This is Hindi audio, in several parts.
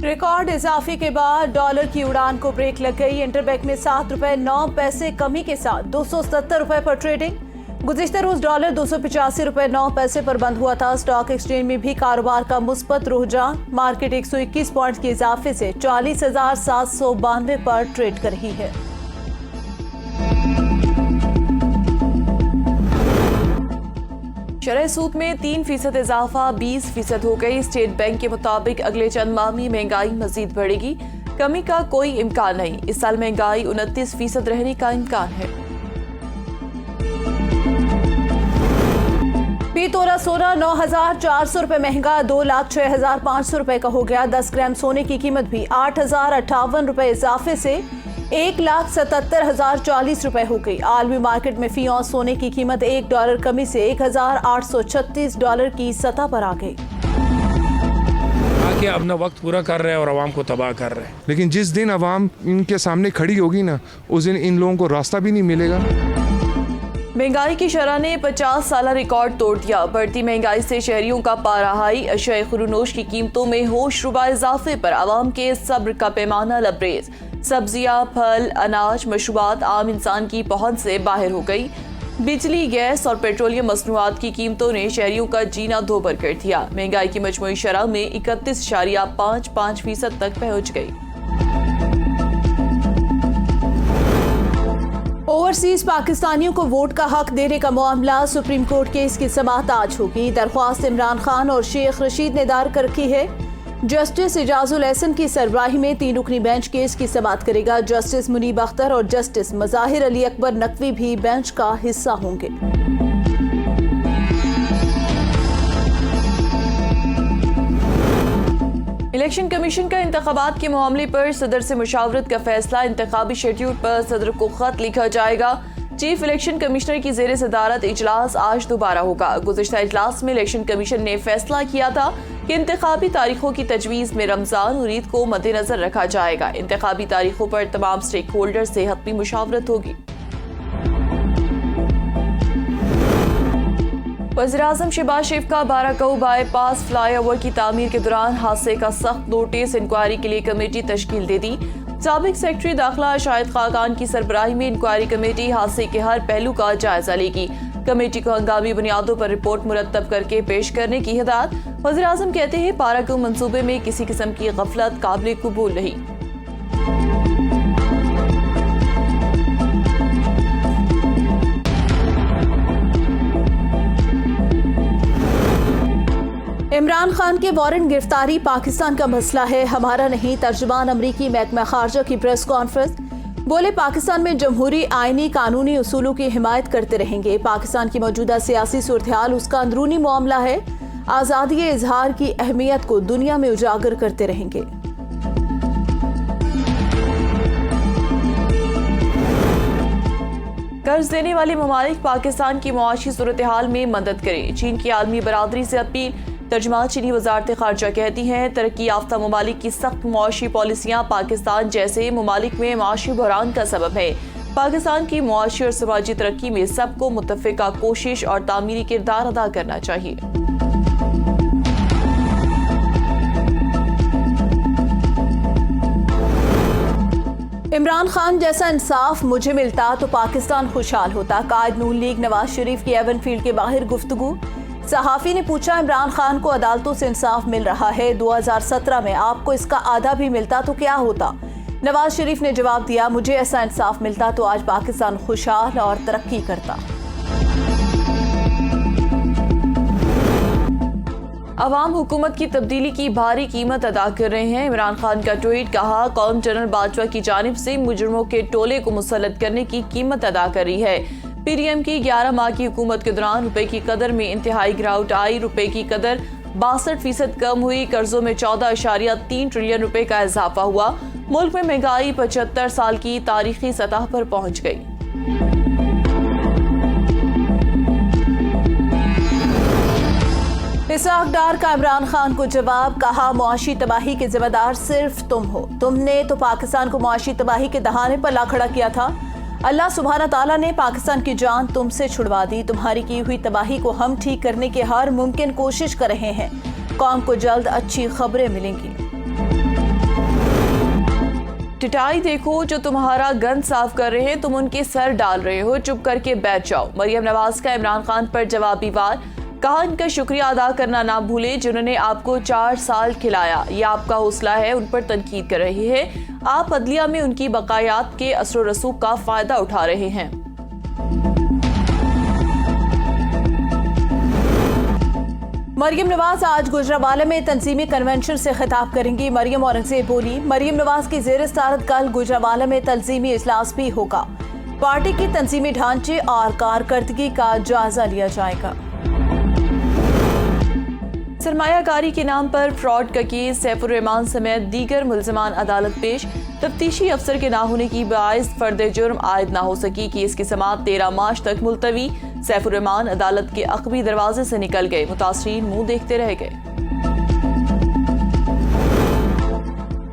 रिकॉर्ड इजाफे के बाद डॉलर की उड़ान को ब्रेक लग गई। इंटरबैंक में ₹7.9 कमी के साथ ₹270 पर ट्रेडिंग। गुज़िश्ता रोज डॉलर ₹285.9 पर बंद हुआ था। स्टॉक एक्सचेंज में भी कारोबार का मुस्बत रुझान। मार्केट 121 पॉइंट्स के इजाफे से 40,792 पर ट्रेड कर रही है। शरह सूद में 3% इजाफा 20% हो गई। स्टेट बैंक के मुताबिक अगले चंद माह में महंगाई मजीद बढ़ेगी। कमी का कोई इम्कान नहीं। इस साल महंगाई 29% रहने का इम्कान है। पीतोरा सोना ₹9,400 महंगा ₹2,06,500 का हो गया। 10 ग्राम सोने की कीमत भी ₹8,058 इजाफे से ₹1,77,040 हो गई। आलमी मार्केट में फी औंस सोने की कीमत $1 कमी से $1,836 की सतह पर आ गई। आके अपना वक्त पूरा कर रहे हैं और आवाम को तबाह कर रहे हैं। लेकिन जिस दिन आवाम इनके सामने खड़ी होगी ना, उस दिन इन लोगों को रास्ता भी नहीं मिलेगा। महंगाई की शरह ने 50 साल रिकॉर्ड तोड़ दिया। बढ़ती महंगाई से शहरियों का पारा हाई। अशिया खुरूनोश की कीमतों में होशरुबा इजाफे पर आवाम के सब्र का पैमाना लबरेज। सब्जियां, फल, अनाज, मशरूबात आम इंसान की पहुंच से बाहर हो गई। बिजली, गैस और पेट्रोलियम मसनूआत की कीमतों ने शहरियों का जीना दोभर कर दिया। महंगाई की मजमूई शरह में 31.55% तक पहुंच गई। ओवरसीज पाकिस्तानियों को वोट का हक देने का मामला सुप्रीम कोर्ट केस की समाअत आज होगी। दरख्वास्त इमरान खान और शेख रशीद ने दायर कर रखी है। जस्टिस इजाजुल एहसन की सरबराही में 3 रुकनी बेंच केस की समाअत करेगा। जस्टिस मुनीब अख्तर और जस्टिस मज़ाहिर अली अकबर नकवी भी बेंच का हिस्सा होंगे। इलेक्शन कमीशन का इंतखाबात के मामले पर सदर से मुशावरत का फैसला। इंतखाबी शेड्यूल पर सदर को खत लिखा जाएगा। चीफ इलेक्शन कमिश्नर की जेर सदारत इजलास आज दोबारा होगा। गुज़िश्ता इजलास में इलेक्शन कमीशन ने फैसला किया था कि इंतखाबी तारीखों की तजवीज़ में रमजान और ईद को मद्देनजर रखा जाएगा। इंतखाबी तारीखों पर तमाम स्टेक होल्डर से हतमी मुशावरत होगी। वज़ीर-ए-आज़म शहबाज शरीफ का बाराकाऊ बाईपास फ्लाईओवर की तामीर के दौरान हादसे का सख्त नोटिस। इंक्वायरी के लिए कमेटी तश्कील दे दी। साबिक सेक्रेटरी दाखिला शाहिद खाकान की सरबराही में इंक्वायरी कमेटी हादसे के हर पहलू का जायजा लेगी। कमेटी को हंगामी बुनियादों पर रिपोर्ट मुरतब करके पेश करने की हिदायत। वज़ीर-ए-आज़म कहते हैं बाराकाऊ मंसूबे में किसी किस्म की गफलत काबिल कबूल नहीं। इमरान खान के वारंट गिरफ्तारी पाकिस्तान का मसला है, हमारा नहीं। तर्जुमान अमरीकी महकमा खारजा की प्रेस कॉन्फ्रेंस। बोले पाकिस्तान में जमहूरी आईनी कानूनी उसूलों की हिमायत करते रहेंगे। पाकिस्तान की मौजूदा सियासी सूरत-ए-हाल उसका अंदरूनी मामला है। आज़ादी इजहार की अहमियत को दुनिया में उजागर करते रहेंगे। कर्ज देने वाले ममालिक पाकिस्तान की मुआशी सूरत-ए-हाल में मदद करें। चीन की आलमी बरादरी से अपील। तर्जुमान चीनी वजारत खारजा कहती हैं तरक्की याफ्ता ममालिक की सख्त मुआशी पॉलिसियाँ पाकिस्तान जैसे ममालिक में मुआशी बहरान का सबब है। पाकिस्तान की मुआशी और समाजी तरक्की में सबको मुत्तफिका कोशिश और तामीरी किरदार अदा करना चाहिए। इमरान खान जैसा इंसाफ मुझे मिलता तो पाकिस्तान खुशहाल होता। कायद नून लीग नवाज शरीफ की एवनफील्ड के बाहर गुफ्तगू। सहाफी ने पूछा इमरान खान को अदालतों से इंसाफ मिल रहा है, 2017 में आपको इसका आधा भी मिलता तो क्या होता। नवाज शरीफ ने जवाब दिया मुझे ऐसा इंसाफ मिलता तो आज पाकिस्तान खुशहाल और तरक्की करता। अवाम हुकूमत की तब्दीली की भारी कीमत अदा कर रहे हैं। इमरान खान का ट्वीट। कहा कौम जनरल बाजवा की जानिब से मुजरिमों के टोले को मुसल्लत करने की कीमत अदा कर रही है। पीडीएम की 11 माह की हुकूमत के दौरान रुपए की कदर में इंतहाई गिरावट आई। रुपए की कदर 62% कम हुई। कर्जों में 14.3 ट्रिलियन रुपए का इजाफा हुआ। मुल्क में महंगाई 75 साल की तारीखी सतह पर पहुंच गई। इसहाक डार का इमरान खान को जवाब। कहा मुआशी तबाही के जिम्मेदार सिर्फ तुम हो। तुमने तो पाकिस्तान को मुआशी तबाही के दहाने पर ला खड़ा किया था। अल्लाह सुब्हाना ताला ने पाकिस्तान की जान तुमसे छुड़वा दी। तुम्हारी की हुई तबाही को हम ठीक करने की हर मुमकिन कोशिश कर रहे हैं। कौम को जल्द अच्छी खबरें मिलेंगी। टिटाई देखो जो तुम्हारा गन साफ कर रहे हैं, तुम उनके सर डाल रहे हो, चुप करके बैठ जाओ। मरियम नवाज का इमरान खान पर जवाबी वार, कहा इनका शुक्रिया अदा करना ना भूलें जिन्होंने आपको 4 साल खिलाया, ये आपका हौसला है। उन पर तनकीद कर रहे हैं, आप अदलिया में उनकी बकायात के असर रसूख का फायदा उठा रहे हैं। मरियम नवाज आज गुजरावाला में तंजीमी कन्वेंशन से खिताब करेंगी। मरियम औरंगजेब बोली, मरियम नवाज की ज़ेर सदारत कल गुजरावाला में तंजीमी इजलास भी होगा। पार्टी की तंजीमी ढांचे और कारकर्दगी का जायजा लिया जाएगा। सरमायाकारी के नाम पर फ्रॉड का केस, सैफुर रहमान समेत दीगर मुल्ज़िमान अदालत पेश। तफ्तीशी अफसर के ना होने की बाइस फर्द जुर्म आयद ना हो सकी। केस की समाअत 13 मार्च तक मुलतवी। सैफुर रहमान अदालत के अक़बी दरवाजे से निकल गए, मुतासरीन मुंह देखते रह गए।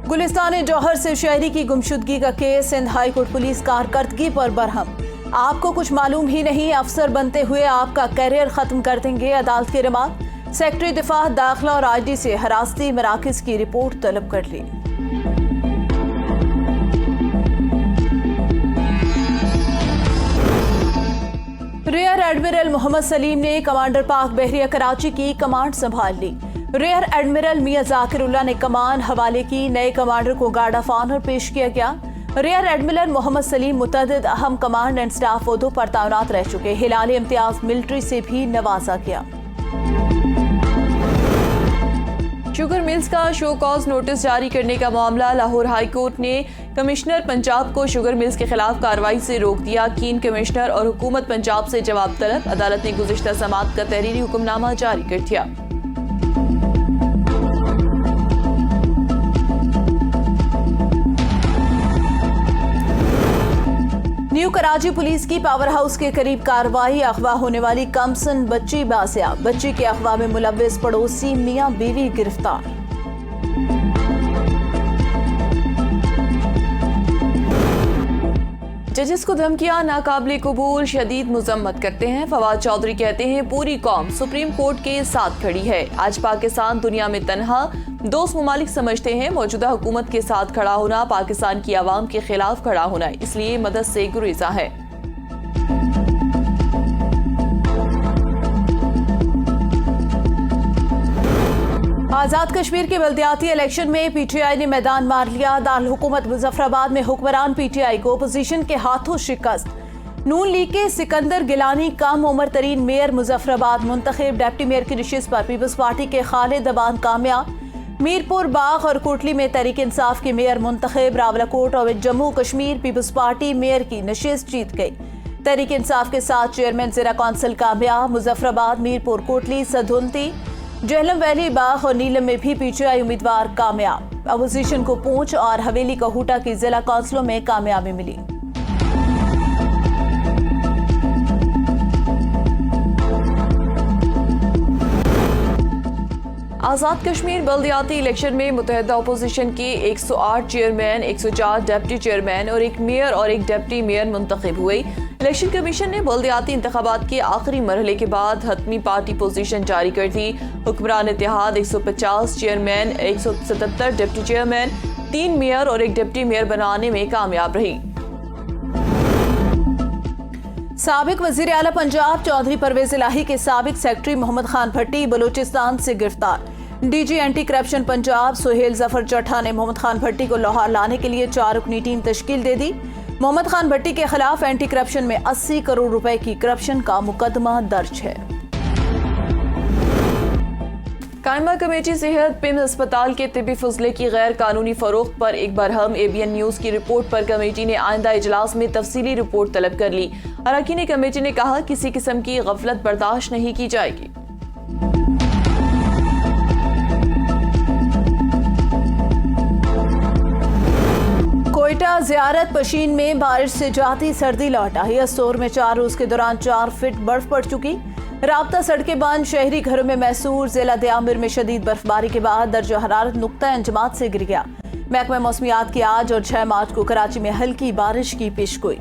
गुलिस्तान जौहर से शहरी की गुमशुदगी का केस, सिंध हाई कोर्ट पुलिस कारकर्दगी पर बरहम। आपको कुछ मालूम ही नहीं, अफसर बनते हुए आपका कैरियर खत्म कर देंगे, अदालत की रिमांड। सेक्रेटरी दिफा, दाखिला और आईडी से हरासती मराकज की रिपोर्ट तलब कर ली। रियर एडमिरल मोहम्मद सलीम ने कमांडर पाक बहरिया कराची की कमांड संभाल ली। रियर एडमिरल मियां जाकिरुल्लाह ने कमान हवाले की, नए कमांडर को गार्ड ऑफ ऑनर पेश किया गया। रियर एडमिरल मोहम्मद सलीम मुतअद्दिद अहम कमांड एंड स्टाफ ओहदों पर तैनात रह चुके। हिलाल इम्तियाज मिलिट्री से भी नवाजा गया। शुगर मिल्स का शो कॉज नोटिस जारी करने का मामला, लाहौर हाई कोर्ट ने कमिश्नर पंजाब को शुगर मिल्स के खिलाफ कार्रवाई से रोक दिया। कीन कमिश्नर और हुकूमत पंजाब से जवाब तलब, अदालत ने गुज़िश्ता समाअत का तहरीरी हुक्मनामा जारी कर दिया। न्यू कराची पुलिस की पावर हाउस के करीब कार्रवाई, अगवा होने वाली कमसन बच्ची बासियाब। बच्ची के अगवा में मुलव्विस पड़ोसी मियां बीवी गिरफ्तार। जजेस को धमकियां नाकाबिले कबूल, शदीद मुजम्मत करते हैं। फवाद चौधरी कहते हैं पूरी कौम सुप्रीम कोर्ट के साथ खड़ी है। आज पाकिस्तान दुनिया में तन्हा, दोस्त ममालिक समझते हैं मौजूदा हुकूमत के साथ खड़ा होना पाकिस्तान की आवाम के खिलाफ खड़ा होना, इसलिए मदद से गुरेजा है। आजाद कश्मीर के बल्दियाती इलेक्शन में पीटीआई ने मैदान मार लिया। दारुल हुकूमत मुजफ्फराबाद में हुक्मरान पीटीआई को अपोजिशन के हाथों शिकस्त। नून लीग के सिकंदर गिलानी कम उम्र तरीन मेयर मुजफ्फराबाद मुंतखब। डिप्टी मेयर की नशिस्त पर पीपल्स पार्टी के खालिद दबान कामयाब। मीरपुर बाग और कोटली में तहरीक इंसाफ के मेयर मुंतखब। रावलाकोट और Jammu Kashmir people's party mayor की नशिस्त जीत गई। तहरीक इंसाफ के साथ चेयरमैन जिला कौंसिल कामयाब। मुजफ्फराबाद, मीरपुर, कोटली, सधुनती, जेहलम वैली, बाग और नीलम में भी पीटीआई उम्मीदवार कामयाब। अपोजिशन को पूंछ और हवेली कहूटा की जिला कौंसिलों में कामयाबी मिली। आजाद कश्मीर बल्दियाती इलेक्शन में मुत्तहिदा अपोजिशन के 108 चेयरमैन, 104 डिप्टी चेयरमैन और एक मेयर और एक डिप्टी मेयर मुंतखब हुए। इलेक्शन कमीशन ने बल्दियाती इंतखाबात के आखिरी मरहले के बाद हतमी पार्टी पोजीशन जारी कर दी। हुक्मरान इत्तेहाद 150 चेयरमैन, 177 डिप्टी चेयरमैन, 3 मेयर और एक डिप्टी मेयर बनाने में कामयाब रही। साबिक वजीर आला पंजाब चौधरी परवेज इलाही के साबिक सेक्रेटरी मोहम्मद खान भट्टी बलूचिस्तान से गिरफ्तार। DG anti corruption Punjab Suhail Zafar Chatta ने मोहम्मद खान भट्टी को लाहौर लाने के लिए 4 रुकनी टीम तश्कील दे दी। मोहम्मद खान भट्टी के खिलाफ एंटी करप्शन में 80 करोड़ रुपए की करप्शन का मुकदमा दर्ज है। कायमा कमेटी सेहत पिम्स अस्पताल के तिब्बी फजले की गैर कानूनी फरोख्त पर एक बरहम। एबीएन न्यूज की रिपोर्ट पर कमेटी ने आइंदा इजलास में तफसीली रिपोर्ट तलब कर ली। अरकान कमेटी ने कहा किसी किस्म की गफलत बर्दाश्त नहीं की जाएगी। कोयटा जियारत पशीन में बारिश से जाती सर्दी लौट आई। स्टोर में 4 रोज के दौरान 4 फीट बर्फ पड़ चुकी। राब्ता सड़कें बंद, शहरी घरों में मैसूर। जिला दयामिर में शदीद बर्फबारी के बाद दर्जा हरारत नुक्ता अंजमात से गिर गया। महकमा मौसमियात की आज और 6 मार्च को कराची में हल्की बारिश की पेशगोई।